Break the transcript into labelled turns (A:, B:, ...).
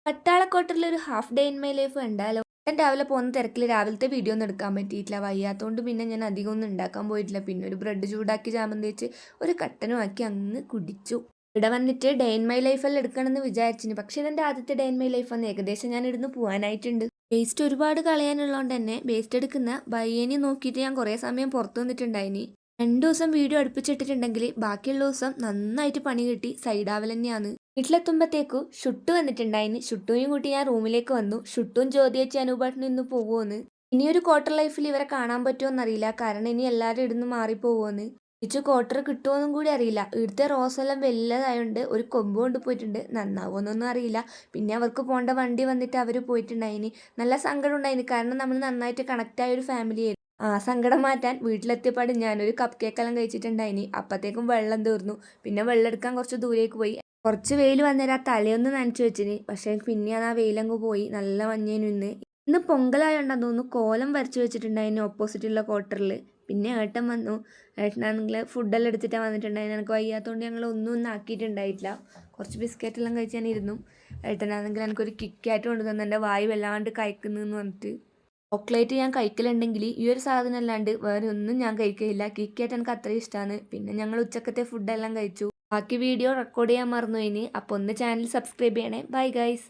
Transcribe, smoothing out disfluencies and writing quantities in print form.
A: പട്ടാളക്കോട്ടറിൽ ഒരു half day in my life കണ്ടാലോ? ഞാൻ രാവിലെ പോകുന്ന തിരക്കിൽ രാവിലത്തെ വീഡിയോ ഒന്നും എടുക്കാൻ പറ്റിയിട്ടില്ല. വയ്യാത്തതുകൊണ്ട് പിന്നെ ഞാൻ അധികം ഒന്നും ഉണ്ടാക്കാൻ പോയിട്ടില്ല. പിന്നെ ഒരു ബ്രെഡ് ചൂടാക്കി ജാമം തേച്ച് ഒരു കട്ടനും ആക്കി അങ്ങ് കുടിച്ചു. ഇവിടെ വന്നിട്ട് ഡേ ഇൻ മൈ ലൈഫെല്ലാം എടുക്കണമെന്ന് വിചാരിച്ചിന്. പക്ഷെ ഇതെൻ്റെ ആദ്യത്തെ ഡേ ഇൻ മൈ ലൈഫ് ആണ്. ഏകദേശം ഞാൻ ഇവിടുന്ന് പോകാനായിട്ടുണ്ട്. വേസ്റ്റ് ഒരുപാട് കളയാനുള്ളതുകൊണ്ട് തന്നെ വേസ്റ്റ് എടുക്കുന്ന ബയ്യനെ നോക്കിയിട്ട് ഞാൻ കുറേ സമയം പുറത്തു വന്നിട്ടുണ്ടായിനി. 2 ദിവസം വീഡിയോ അടുപ്പിച്ചിട്ടിട്ടുണ്ടെങ്കിൽ ബാക്കിയുള്ള ദിവസം നന്നായിട്ട് പണി കിട്ടി സൈഡാവൽ തന്നെയാണ്. വീട്ടിലെത്തുമ്പോഴത്തേക്കു ഷുട്ടു വന്നിട്ടുണ്ടായിന്. ഷുട്ടുവിനും കൂട്ടി ഞാൻ റൂമിലേക്ക് വന്നു. ഷുട്ടും ചോദിച്ചു അനൂപാട്ടിന് ഇന്ന് പോകുമെന്ന്. ഇനിയൊരു ക്വാർട്ടർ ലൈഫിൽ ഇവരെ കാണാൻ പറ്റുമോയെന്നറിയില്ല. കാരണം ഇനി എല്ലാവരും ഇടുന്ന് മാറിപ്പോകുമെന്ന്. തിരിച്ച് ക്വാർട്ടർ കിട്ടുമോയെന്നും കൂടി അറിയില്ല. ഇവിടുത്തെ റോസെല്ലാം വലുതായതുകൊണ്ട് ഒരു കൊമ്പ് കൊണ്ട് പോയിട്ടുണ്ട്. നന്നാവുമെന്നൊന്നും അറിയില്ല. പിന്നെ അവർക്ക് പോകേണ്ട വണ്ടി വന്നിട്ട് അവർ പോയിട്ടുണ്ടായിന്. നല്ല സങ്കടം ഉണ്ടായിന്. കാരണം നമ്മൾ നന്നായിട്ട് കണക്റ്റായ ഒരു ഫാമിലി ആയിരുന്നു. ആ സങ്കടം മാറ്റാൻ വീട്ടിലെത്തിയപാട് ഞാനൊരു കപ്പ് കേക്കെല്ലാം കഴിച്ചിട്ടുണ്ടായിനി. അപ്പോഴത്തേക്കും വെള്ളം തീർന്നു. പിന്നെ വെള്ളം എടുക്കാൻ കുറച്ച് ദൂരേക്ക് പോയി. കുറച്ച് വെയിൽ വന്നേരം ആ തലയൊന്ന് നനച്ചു വെച്ചിന്. പക്ഷേ പിന്നെയാണ് ആ വെയിലങ്ങ് പോയി. നല്ല മഞ്ഞേനു ഇന്ന് പൊങ്കലായോണ്ടാന്ന് തോന്നുന്നു കോലം വരച്ചു വെച്ചിട്ടുണ്ടായിന് ഓപ്പോസിറ്റുള്ള ക്വാർട്ടറിൽ. പിന്നെ ഏട്ടൻ വന്നു. ഏട്ടനാണെങ്കിൽ ഫുഡെല്ലാം എടുത്തിട്ടാണ് വന്നിട്ടുണ്ടായിരുന്നു. എനിക്ക് വയ്യാത്തതുകൊണ്ട് ഞങ്ങൾ ഒന്നും ആക്കിയിട്ടുണ്ടായിട്ടില്ല. കുറച്ച് ബിസ്ക്കറ്റെല്ലാം കഴിച്ച് ഞാൻ ഇരുന്നു. ഏട്ടനാണെങ്കിൽ എനിക്കൊരു കിക്കായിട്ട് കൊണ്ടുതന്നു. എൻ്റെ വായു വല്ലാണ്ട് കഴിക്കുന്നതെന്ന് പറഞ്ഞിട്ട്. ചോക്ലേറ്റ് ഞാൻ കഴിക്കലുണ്ടെങ്കിൽ ഈ ഒരു സാധനം അല്ലാണ്ട് വേറെ ഒന്നും ഞാൻ കഴിക്കില്ല. കിക്കായിട്ട് എനിക്ക് അത്രയും ഇഷ്ടമാണ്. പിന്നെ ഞങ്ങൾ ഉച്ചക്കത്തെ ഫുഡെല്ലാം കഴിച്ചു. ബാക്കി വീഡിയോ റെക്കോർഡ് ചെയ്യാൻ മറന്നു ഇനി. അപ്പോൾ ഒന്ന് ചാനൽ സബ്സ്ക്രൈബ് ചെയ്യണേ. Bye guys.